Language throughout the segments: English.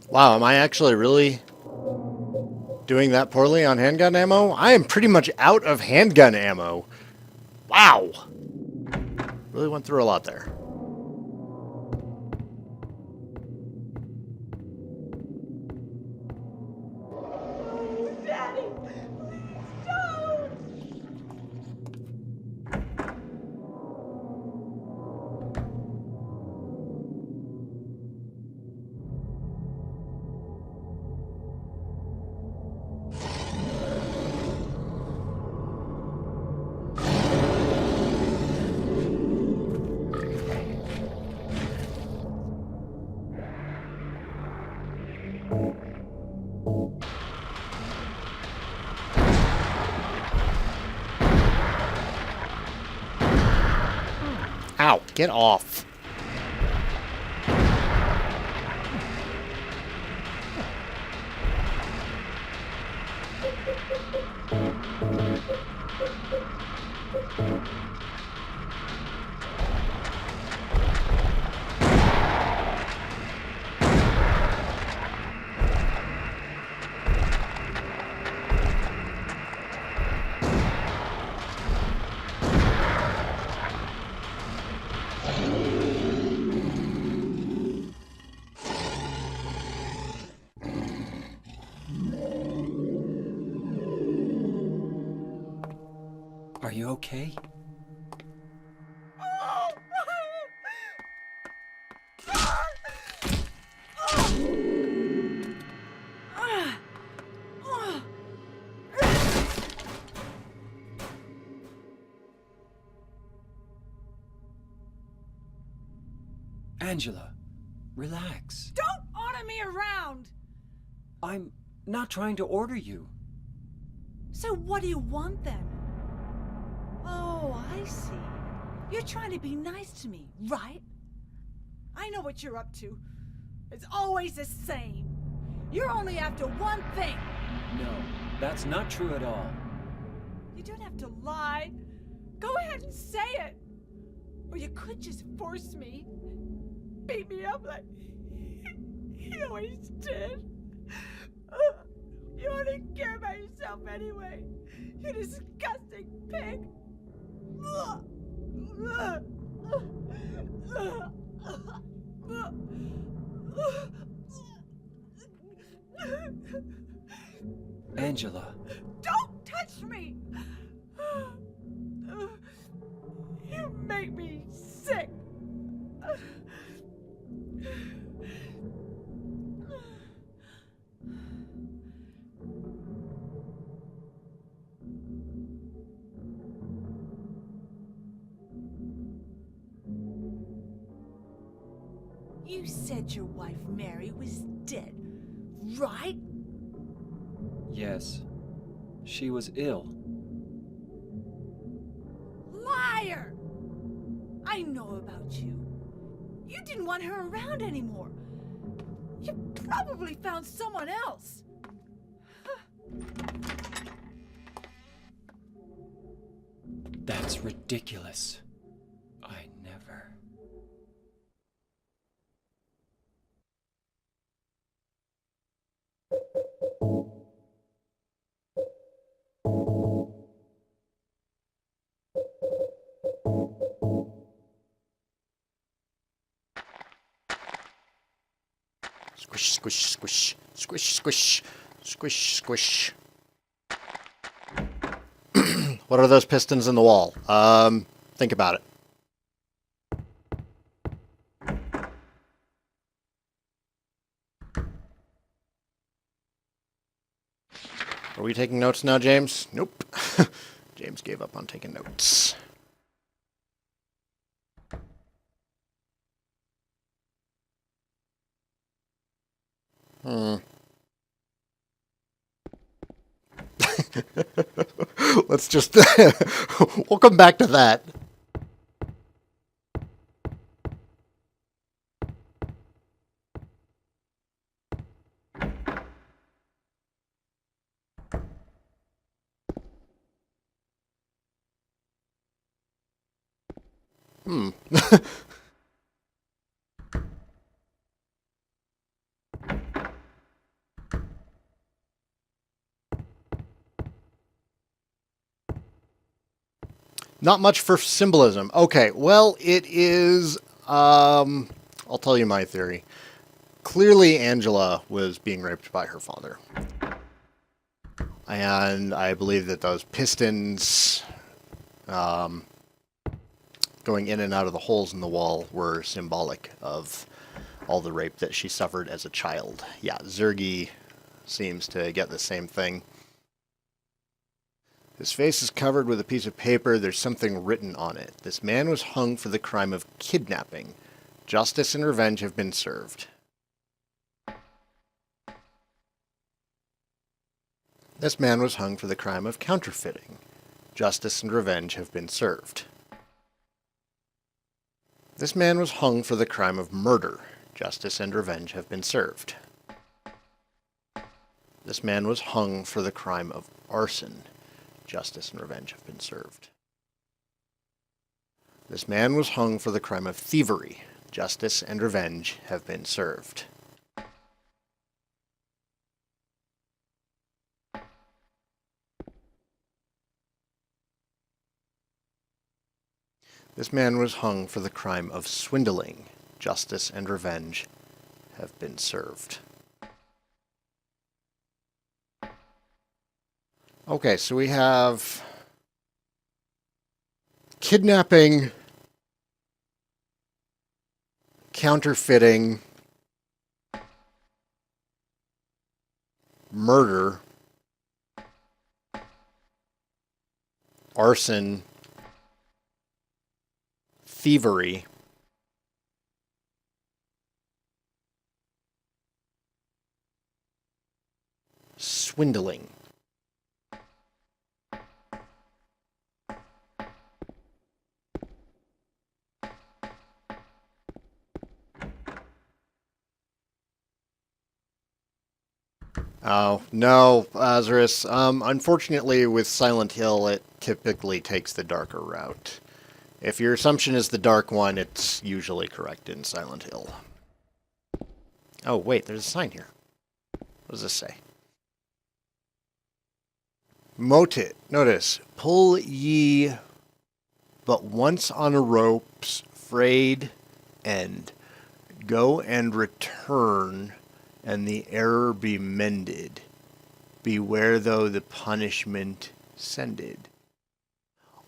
Wow, am I actually really doing that poorly on handgun ammo? I am pretty much out of handgun ammo. Wow. Really went through a lot there. Daddy, please don't! Ow, get off. Are you okay? Angela, relax. Don't order me around! I'm not trying to order you. So what do you want then? Oh, I see. You're trying to be nice to me, right? I know what you're up to. It's always the same. You're only after one thing. No, that's not true at all. You don't have to lie. Go ahead and say it. Or you could just force me. Beat me up like he always did. You only care about yourself anyway. You disgusting pig. Angela, Don't touch me! You make me sick. You said your wife Mary was dead, right? yes. She was ill. Liar! I know about you. You didn't want her around anymore. You probably found someone else. That's ridiculous. I never. Squish, squish, squish, squish, squish, squish, squish. What are those pistons in the wall? Think about it. Are we taking notes now, James? Nope. James gave up on taking notes. Let's just... we'll come back to that. Not much for symbolism. Okay, well, it is, I'll tell you my theory. Clearly, Angela was being raped by her father. And I believe that those pistons going in and out of the holes in the wall were symbolic of all the rape that she suffered as a child. Yeah, Zergi seems to get the same thing. His face is covered with a piece of paper. There's something written on it. This man was hung for the crime of kidnapping. Justice and revenge have been served. This man was hung for the crime of counterfeiting. Justice and revenge have been served. This man was hung for the crime of murder. Justice and revenge have been served. This man was hung for the crime of arson. Justice and revenge have been served. This man was hung for the crime of thievery. Justice and revenge have been served. This man was hung for the crime of swindling. Justice and revenge have been served. Okay, so we have kidnapping, counterfeiting, murder, arson, thievery, swindling. Oh, no, Azarus. Unfortunately, with Silent Hill, it typically takes the darker route. If your assumption is the dark one, it's usually correct in Silent Hill. Oh, wait, there's a sign here. What does this say? Motit. Notice, pull ye but once on a rope's frayed end. Go and return, and the error be mended. Beware though the punishment sended.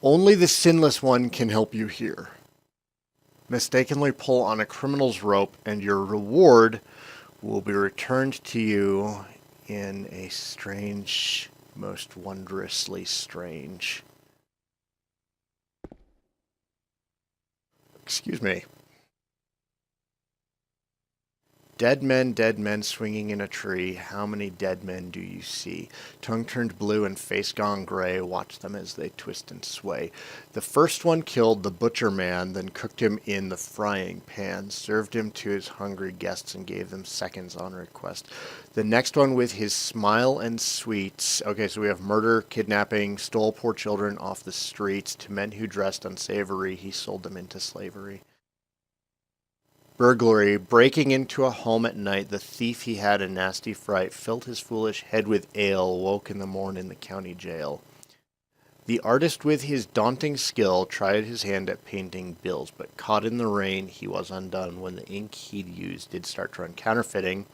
Only the sinless one can help you here. Mistakenly pull on a criminal's rope, and your reward will be returned to you in a strange, most wondrously strange. Excuse me. Dead men swinging in a tree. How many dead men do you see? Tongue turned blue and face gone gray. Watch them as they twist and sway. The first one killed the butcher man, then cooked him in the frying pan, served him to his hungry guests, and gave them seconds on request. The next one with his smile and sweets. Okay, so we have murder, kidnapping, stole poor children off the streets. To men who dressed unsavory, he sold them into slavery. Burglary, breaking into a home at night, the thief he had a nasty fright, filled his foolish head with ale, woke in the morn in the county jail. The artist with his daunting skill tried his hand at painting bills, but caught in the rain he was undone when the ink he'd used did start to run. Counterfeiting,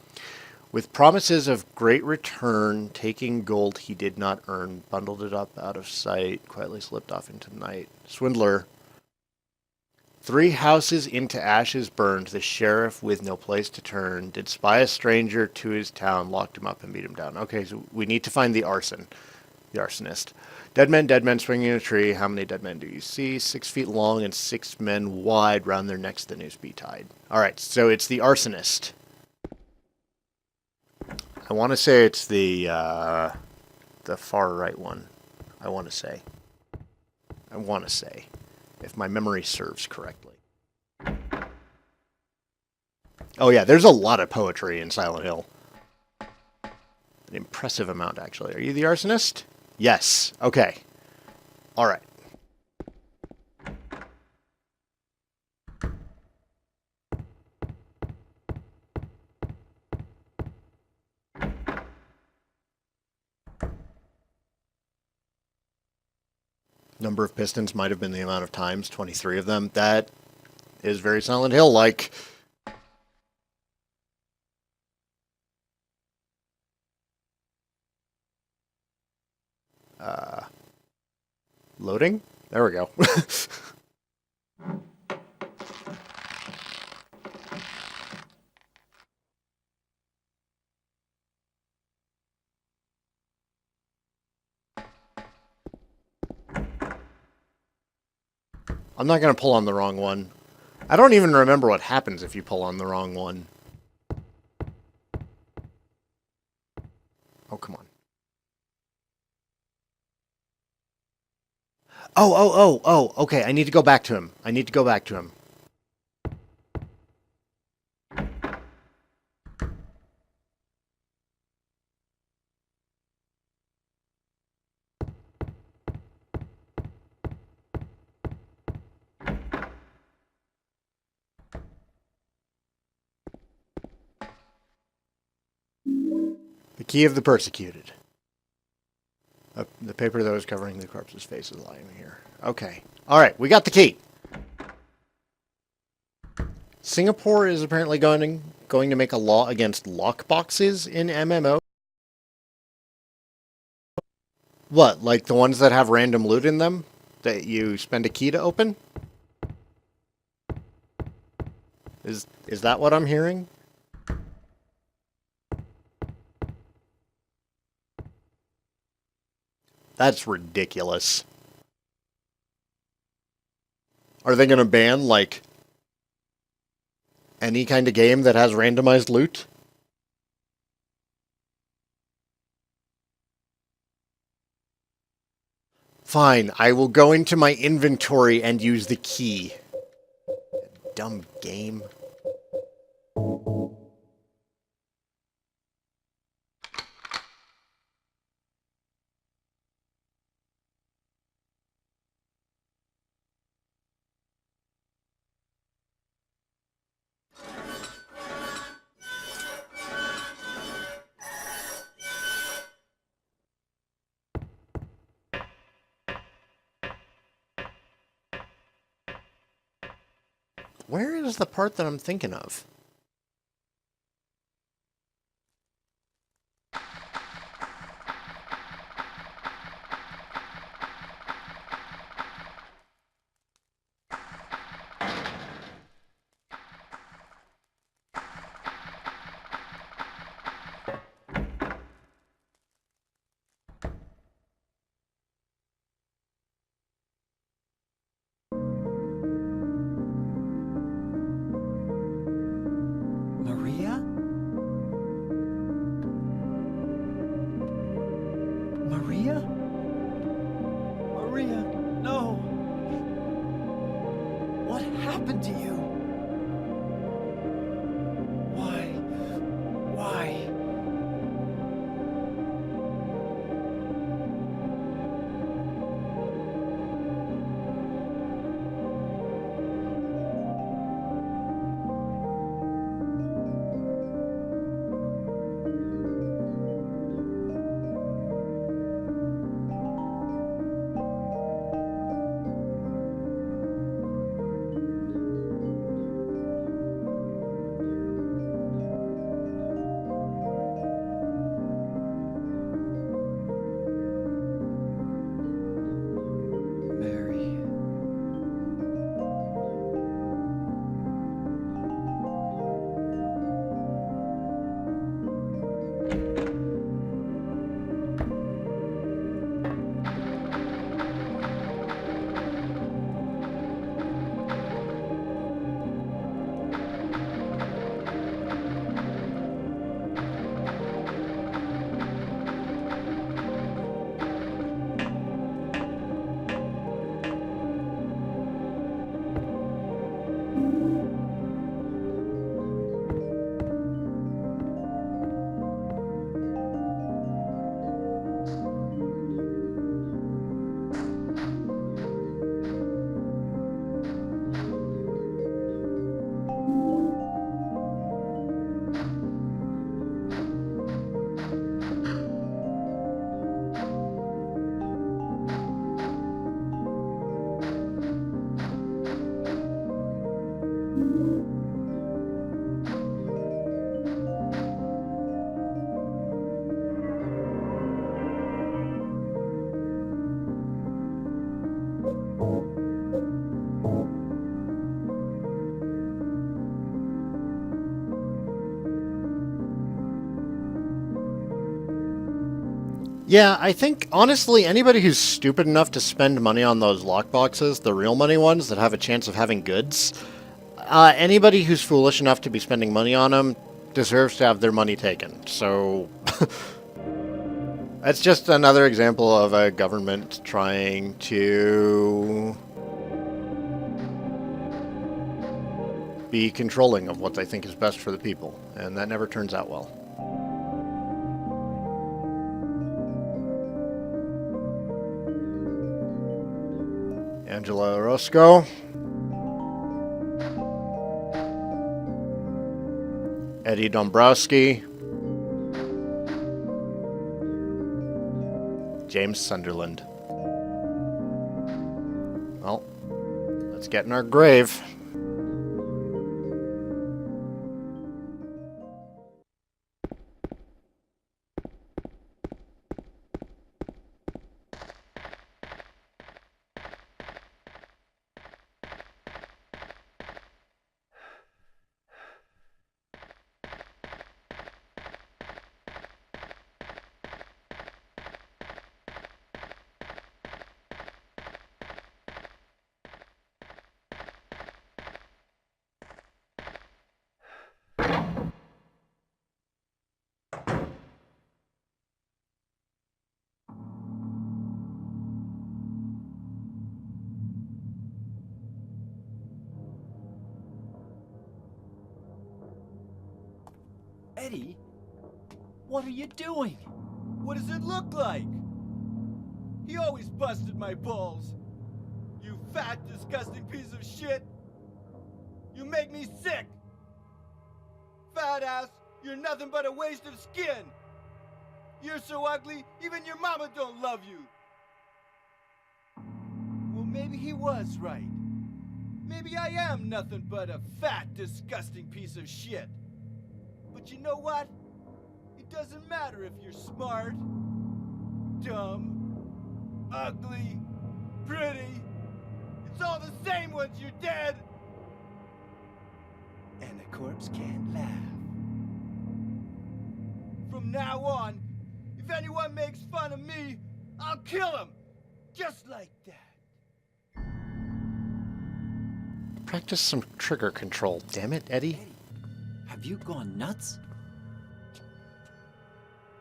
with promises of great return, taking gold he did not earn, bundled it up out of sight, quietly slipped off into night. Swindler, 3 houses into ashes burned, the sheriff with no place to turn, did spy a stranger to his town, locked him up and beat him down. Okay, so we need to find the arsonist. Dead men swinging in a tree. How many dead men do you see? 6 feet long and 6 men wide, round their necks the noose be tied. Alright, so it's the arsonist. I want to say it's the far right one. I want to say. If my memory serves correctly. Oh yeah, there's a lot of poetry in Silent Hill. An impressive amount, actually. Are you the arsonist? Yes. Okay. Alright. Number of pistons might have been the amount of times, 23 of them. That is very Silent Hill-like. Loading? There we go. I'm not going to pull on the wrong one. I don't even remember what happens if you pull on the wrong one. Oh, come on. Oh, okay, I need to go back to him. I need to go back to him. The key of the persecuted. The paper that was covering the corpse's face is lying here. Okay. Alright, we got the key. Singapore is apparently going to make a law against lockboxes in MMO. What, like the ones that have random loot in them? That you spend a key to open? Is that what I'm hearing? That's ridiculous. Are they going to ban, like, any kind of game that has randomized loot? Fine, I will go into my inventory and use the key. Dumb game. Where is the part that I'm thinking of? Maria? Maria? Maria, no! What happened to you? Why? Why? Yeah, I think, honestly, anybody who's stupid enough to spend money on those lockboxes, the real money ones that have a chance of having goods, anybody who's foolish enough to be spending money on them deserves to have their money taken. So, that's just another example of a government trying to be controlling of what they think is best for the people, and that never turns out well. Angela Orozco. Eddie Dombrowski. James Sunderland. Well, let's get in our grave. Eddie? What are you doing? What does it look like? He always busted my balls. You fat, disgusting piece of shit. You make me sick. Fat ass, you're nothing but a waste of skin. You're so ugly, even your mama don't love you. Well, maybe he was right. Maybe I am nothing but a fat, disgusting piece of shit. But you know what? It doesn't matter if you're smart, dumb, ugly, pretty. It's all the same once you're dead. And a corpse can't laugh. From now on, if anyone makes fun of me, I'll kill him. Just like that. Practice some trigger control, damn it, Eddie. Have you gone nuts?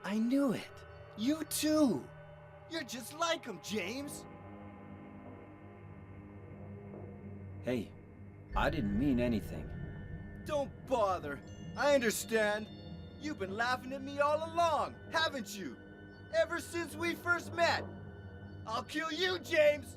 I knew it. You too. You're just like him, James. Hey, I didn't mean anything. Don't bother. I understand. You've been laughing at me all along, haven't you? Ever since we first met. I'll kill you, James.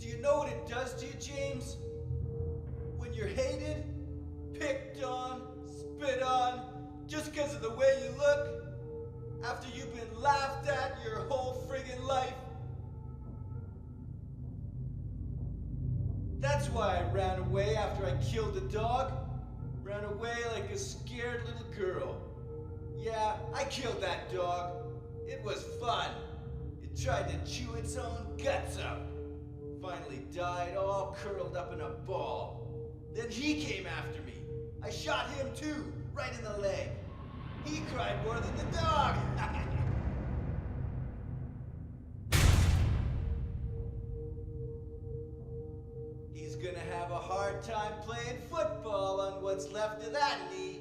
Do you know what it does to you, James? When you're hated, picked on, spit on, just because of the way you look, after you've been laughed at your whole friggin' life. That's why I ran away after I killed the dog. Ran away like a scared little girl. Yeah, I killed that dog. It was fun. It tried to chew its own guts out. finally died all curled up in a ball. Then he came after me. I shot him too, right in the leg. He cried more than the dog. He's gonna have a hard time playing football on what's left of that knee.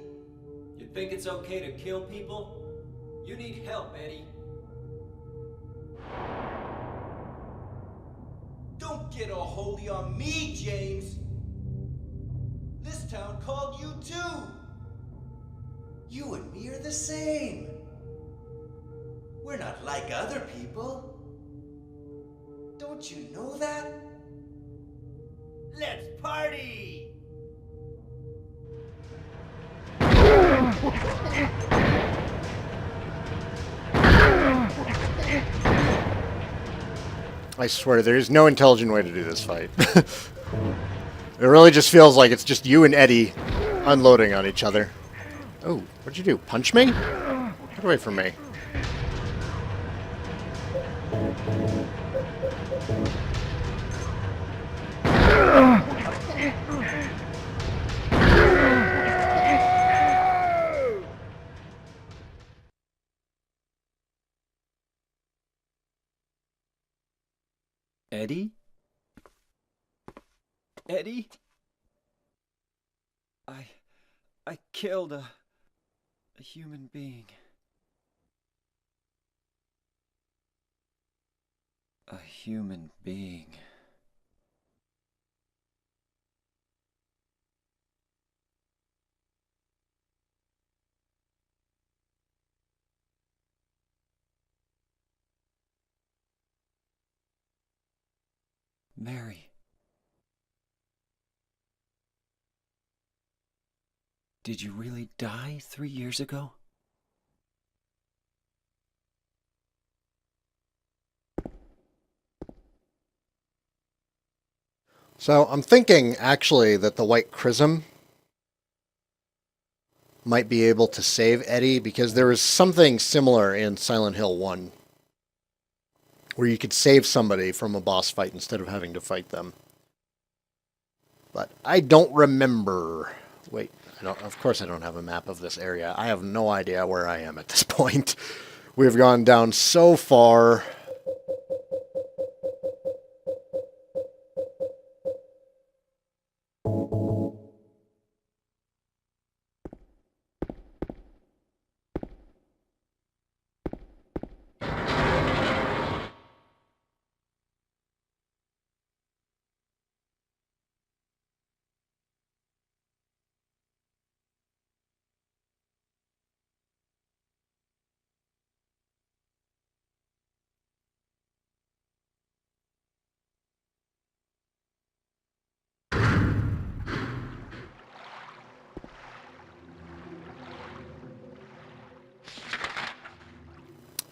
You think it's okay to kill people? You need help, Eddie. Don't get all holy on me, James. This town called you too. You and me are the same. We're not like other people. Don't you know that? Let's party! I swear, there is no intelligent way to do this fight. It really just feels like it's just you and Eddie unloading on each other. Oh, what'd you do? Punch me? Get away from me. Eddie? Eddie? I killed a human being. A human being. Mary. Did you really die 3 years ago? So I'm thinking, actually, that the White Chrism might be able to save Eddie, because there was something similar in Silent Hill 1 where you could save somebody from a boss fight instead of having to fight them. But I don't remember. Wait, of course I don't have a map of this area. I have no idea where I am at this point. We've gone down so far.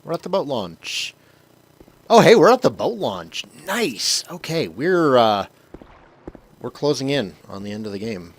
We're at the boat launch. Oh, hey, we're at the boat launch. Nice. Okay, we're closing in on the end of the game.